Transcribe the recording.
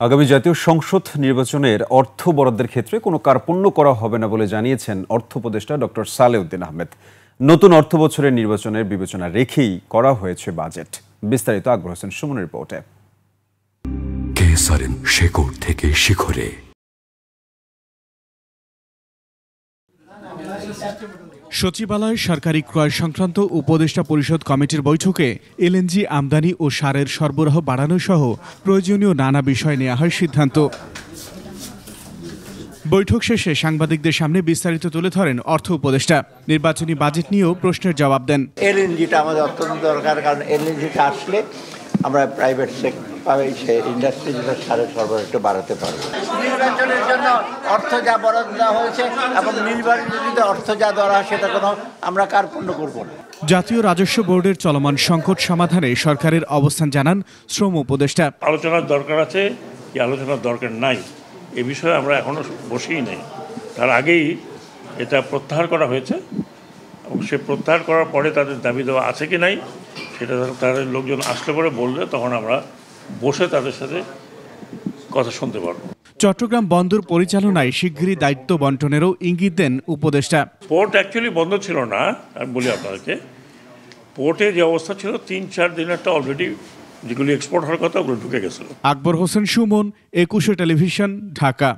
আগামী জাতীয় সংসদ নির্বাচনের অর্থ বরাদ্দের ক্ষেত্রে কোনো কার্পণ্য করা হবে না বলে জানিয়েছেন অর্থ উপদেষ্টা ডক্টর সালেউদ্দিন আহমেদ। নতুন অর্থ বছরের নির্বাচনের বিবেচনা রেখেই করা হয়েছে বাজেট। বিস্তারিত আকবর হোসেন সুমনের রিপোর্টে। কেসারেন শেকড় থেকে শিখরে। সচিবালয় সরকারি ক্রয় সংক্রান্ত উপদেষ্টা পরিষদ কমিটির বৈঠকে এলএনজি আমদানি ও সারের সরবরাহ বাড়ানো সহ প্রয়োজনীয় নানা বিষয় নেওয়া হয় সিদ্ধান্ত। বৈঠক শেষে সাংবাদিকদের সামনে বিস্তারিত তুলে ধরেন অর্থ উপদেষ্টা। নির্বাচনী বাজেট নিয়েও প্রশ্নের জবাব দেন। এলএনজিটা আমাদের অত্যন্ত দরকার, কারণ এলএনজিটা আসলে আমরা প্রাইভেট ইন্ডাস্ট্রি সারের সরবরাহ একটু বাড়াতে পারবো। নির্বাচনের জন্য অর্থ যা বরাদ্দ দেওয়া হয়েছে এবং নির্বাচনের অর্থ যা দেওয়া হয় সেটা কোনো আমরা কার্পণ্য করব না। জাতীয় রাজস্ব বোর্ডের চলমান সংকট সমাধানে সরকারের অবস্থান জানান শ্রম উপদেষ্টা। আলোচনার দরকার আছে কি আলোচনার দরকার নাই এ বিষয়ে আমরা এখনো বসেই নাই। তার আগেই এটা প্রত্যাহার করা হয়েছে এবং সে প্রত্যাহার করার পরে তাদের দাবি দেওয়া আছে কি নাই সেটা তাদের লোকজন আসলে পরে বললে তখন আমরা বসে তাদের সাথে কথা শুনতে পারবো। চট্টগ্রাম বন্দর পরিচালনায় শিগগিরই দায়িত্ব বন্টনেরও ইঙ্গিত দেন উপদেষ্টা। পোর্ট অ্যাকচুয়ালি বন্ধ ছিল না, আমি বলি আপনাদেরকে, পোর্টে যে অবস্থা ছিল ৩-৪ দিনেরটা অলরেডি যেগুলি এক্সপোর্ট হওয়ার কথা ওগুলো ঢুকে গেছিল। আকবর হোসেন সুমন, ২১ টেলিভিশন, ঢাকা।